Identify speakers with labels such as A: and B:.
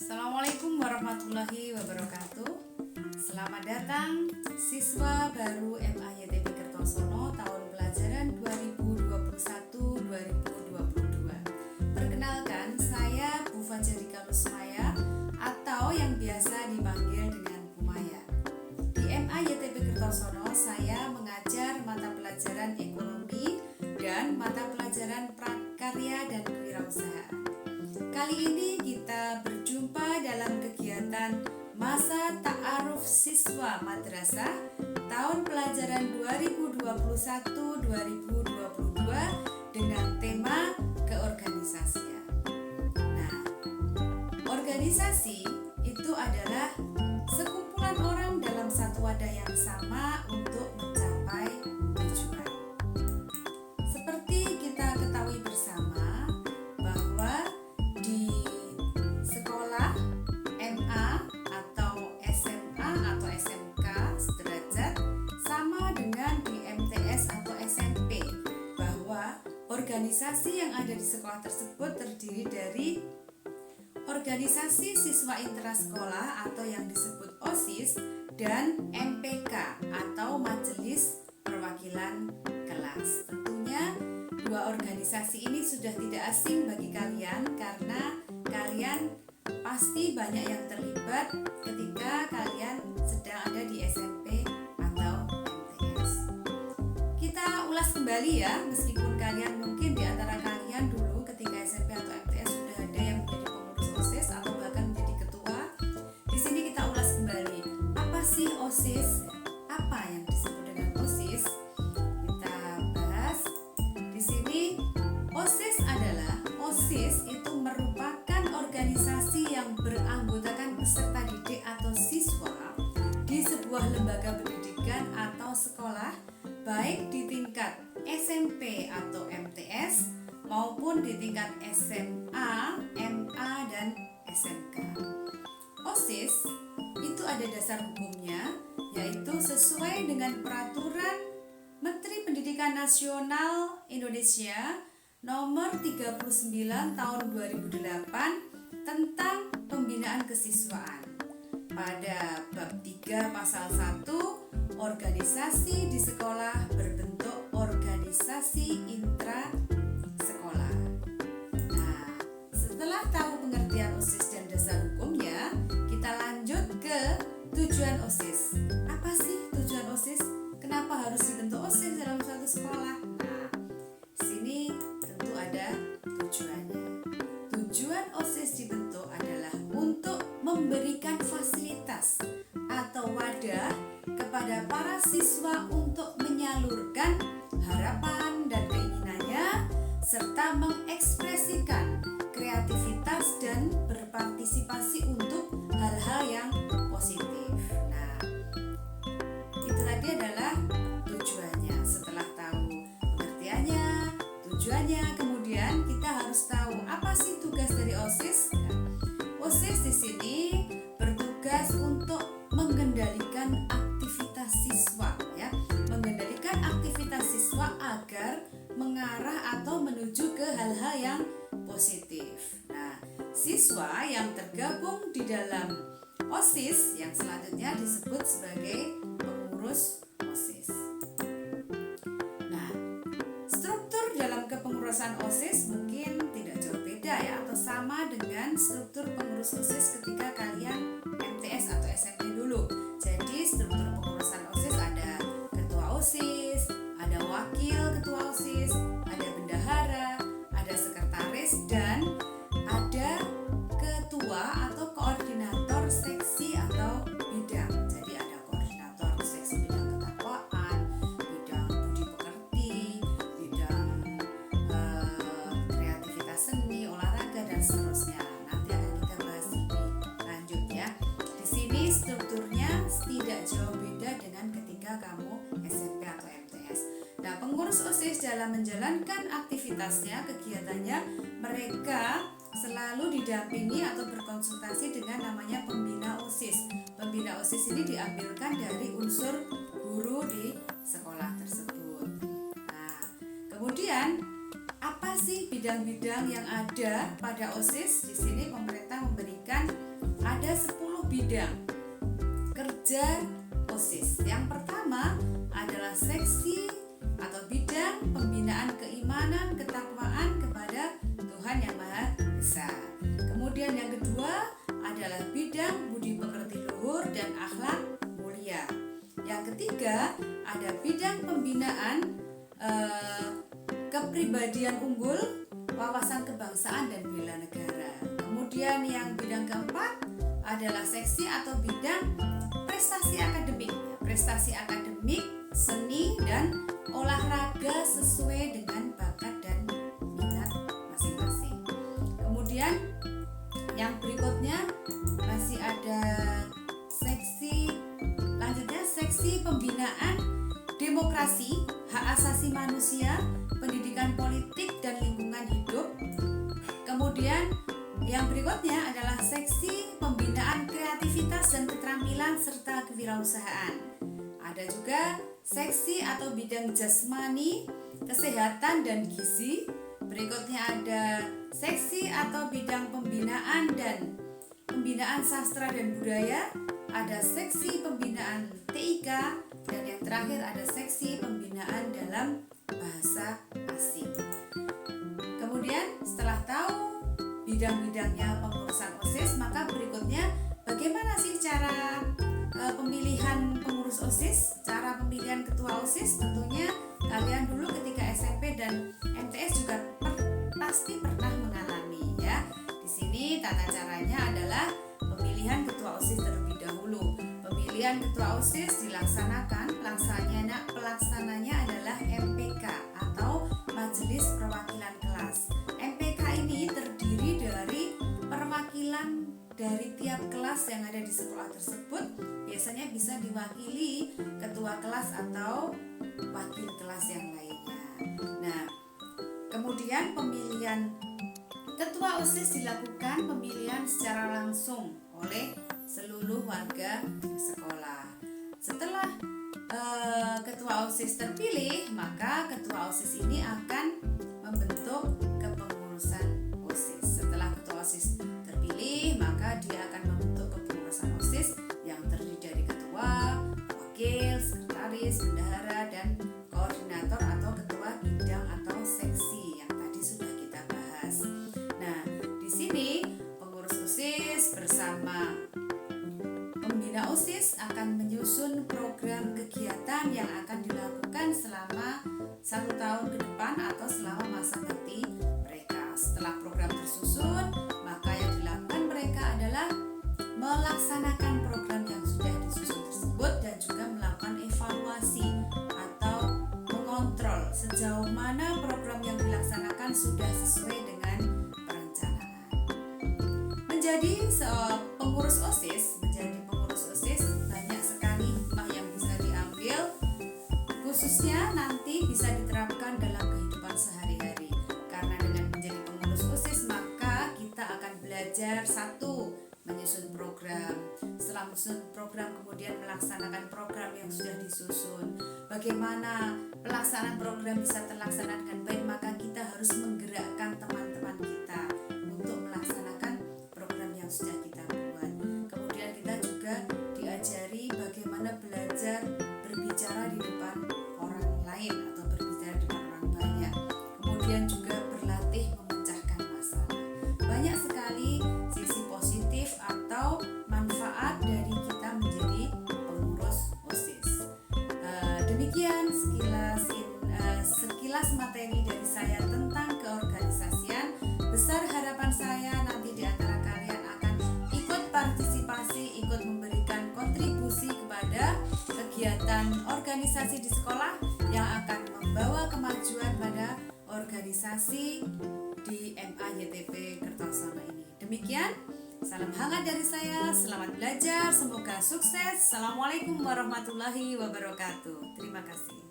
A: Assalamualaikum warahmatullahi wabarakatuh. Selamat datang siswa baru MAYTB Kertosono tahun pelajaran 2021-2022. Perkenalkan, saya Bu Fajarika Lusmaya atau yang biasa dipanggil dengan Bu Maya. Di MAYTB Kertosono saya mengajar mata pelajaran ekonomi dan mata pelajaran prakarya dan kewirausahaan. Kali ini kita berjumpa dalam kegiatan Masa Ta'aruf Siswa Madrasah tahun pelajaran 2021-2022 dengan tema keorganisasian. Nah, organisasi itu adalah sekumpulan orang dalam satu wadah yang sama untuk mencapai tujuan. Seperti kita ketahui bersama bahwa di sekolah MA atau SMA atau SMK sederajat sama dengan di MTS atau SMP, bahwa organisasi yang ada di sekolah tersebut terdiri dari organisasi siswa intrasekolah atau yang disebut OSIS dan MPK atau Majelis Perwakilan Kelas. Tentunya dua organisasi ini sudah tidak asing bagi kalian karena kalian pasti banyak yang terlibat ketika kalian sedang ada di SMP atau MTS. Kita ulas kembali ya, meskipun kalian mungkin di antara kalian dulu ketika SMP atau MTS sudah ada yang menjadi pengurus OSIS atau bahkan menjadi ketua. Di sini kita ulas kembali, apa sih OSIS? Apa yang disebut dengan OSIS? Kita bahas. Di sini OSIS itu merupakan organisasi yang beranggotakan peserta didik atau siswa di sebuah lembaga pendidikan atau sekolah, baik di tingkat SMP atau MTS maupun di tingkat SMA, MA, dan SMK. OSIS itu ada dasar hukumnya, yaitu sesuai dengan peraturan Menteri Pendidikan Nasional Indonesia Nomor 39 tahun 2008 tentang pembinaan kesiswaan. Pada bab 3 pasal 1, organisasi di sekolah berbentuk organisasi intra sekolah. Nah, setelah tahu pengertian OSIS dan dasar hukumnya, kita lanjut ke tujuan OSIS. Apa sih tujuan OSIS? Kenapa harus dibentuk OSIS dalam suatu sekolah? Nah, sini tentu ada tujuannya. Tujuan OSIS dibentuk adalah untuk memberikan fasilitas atau wadah kepada para siswa untuk menyalurkan harapan dan keinginannya serta mengekspresikan kreativitas dan berpartisipasi untuk hal-hal yang positif. Nah, itu tadi adalah tujuannya. Setelah tahu pengertiannya, tujuannya, kemudian kita harus tahu apa sih tugas dari OSIS. OSIS di sini bertugas untuk mengendalikan aktivitas siswa, ya, mengendalikan aktivitas siswa agar mengarah atau menuju ke hal-hal yang positif. Nah, siswa yang tergabung di dalam OSIS yang selanjutnya disebut sebagai pengurus OSIS. Nah, struktur dalam kepengurusan OSIS mungkin tidak jauh beda ya, atau sama dengan struktur pengurus OSIS ketika kalian MTS atau SMP dulu. Jadi struktur pengurusan OSIS ada ketua OSIS, ada wakil ketua OSIS, ada bendahara, ada sekretaris, dan ada ketua atau koordinator seksi atau bidang. Jadi ada koordinator seksi bidang ketakwaan, bidang budi pekerti, bidang kreativitas seni, olahraga, dan seterusnya. Nanti akan kita bahas lebih lanjut ya. Di sini strukturnya tidak jauh beda dengan ketika kamu SMP atau MTS. Nah, pengurus OSIS dalam menjalankan aktivitasnya, kegiatannya, mereka selalu didampingi atau berkonsultasi dengan namanya pembina OSIS. Pembina OSIS ini diambilkan dari unsur guru di sekolah tersebut. Nah, kemudian apa sih bidang-bidang yang ada pada OSIS? Di sini pemerintah memberikan ada 10 bidang kerja OSIS. Yang pertama adalah seksi atau bidang pembinaan keimanan ketakwaan kepada Tuhan Yang Maha Esa. Kemudian yang kedua adalah bidang budi pekerti luhur dan akhlak mulia. Yang ketiga ada bidang pembinaan kepribadian unggul, wawasan kebangsaan dan bela negara. Kemudian yang bidang keempat adalah seksi atau bidang prestasi akademik. Prestasi akademik, seni dan olahraga sesuai dengan bakat dan minat masing-masing. Kemudian yang berikutnya masih ada seksi pembinaan demokrasi, hak asasi manusia, pendidikan politik dan lingkungan hidup. Kemudian yang berikutnya adalah seksi pembinaan kreativitas dan keterampilan serta kewirausahaan. Ada juga seksi atau bidang jasmani, kesehatan dan gizi. Berikutnya ada seksi atau bidang pembinaan sastra dan budaya. Ada seksi pembinaan TIK dan yang terakhir ada seksi pembinaan dalam bahasa asing. Kemudian setelah tahu bidang-bidangnya pengurusan OSIS, maka berikutnya bagaimana sih cara pemilihan pengurus OSIS, cara pemilihan ketua OSIS? Tentunya kalian dulu ketika SMP dan MTS juga pasti pernah mengalami ya. Di sini tata caranya adalah pemilihan ketua OSIS terlebih dahulu. Pemilihan ketua OSIS pelaksananya adalah MPK atau Majelis Perwakilan Kelas. MPK ini terdiri dari perwakilan dari tiap kelas yang ada di sekolah tersebut. Biasanya bisa diwakili ketua kelas atau wakil kelas yang lainnya. Nah, kemudian pemilihan ketua OSIS dilakukan pemilihan secara langsung oleh seluruh warga sekolah. Setelah ketua OSIS terpilih, maka ketua OSIS ini akan membentuk kepengurusan OSIS. Setelah ketua OSIS terpilih, maka dia akan membentuk kepengurusan OSIS yang terdiri dari ketua, wakil, sekretaris, bendahara, dan koordinator atau ketua bidang atau seksi yang tadi sudah kita bahas. Nah, di sini pengurus OSIS bersama pembina OSIS akan menyusun program kegiatan yang akan dilakukan selama 1 tahun ke depan atau selama masa bakti mereka. Setelah program tersusun, maka yang dilakukan mereka adalah melaksanakan program yang sudah disusun tersebut dan juga melakukan evaluasi atau mengontrol sejauh mana program yang dilaksanakan sudah sesuai dengan perencanaan. Menjadi pengurus OSIS banyak sekali hikmah yang bisa diambil, khususnya nanti bisa diterapkan dalam kehidupan sehari-hari. Karena dengan menjadi pengurus OSIS maka kita akan belajar satu, menyusun program. Setelah menyusun program kemudian melaksanakan program yang sudah disusun. Bagaimana pelaksanaan program bisa terlaksana dengan baik, maka kita harus menggerakkan teman-teman kita untuk melaksanakan program yang sudah kita buat. Kemudian kita juga diajari bagaimana belajar berbicara di depan orang lain atau berbicara di depan orang banyak. Kemudian juga berlatih memecahkan masalah. Banyak sekali sisi positif atau manfaat dari kita menjadi pengurus OSIS. Demikian sekilas materi dari saya tentang keorganisasian. Besar harapan saya nanti di antara kalian akan ikut partisipasi, ikut memberikan kontribusi kepada kegiatan organisasi di sekolah yang akan membawa kemajuan pada organisasi di MAYTP Kertosono ini. Demikian, salam hangat dari saya, selamat belajar, semoga sukses. Assalamualaikum warahmatullahi wabarakatuh. Terima kasih.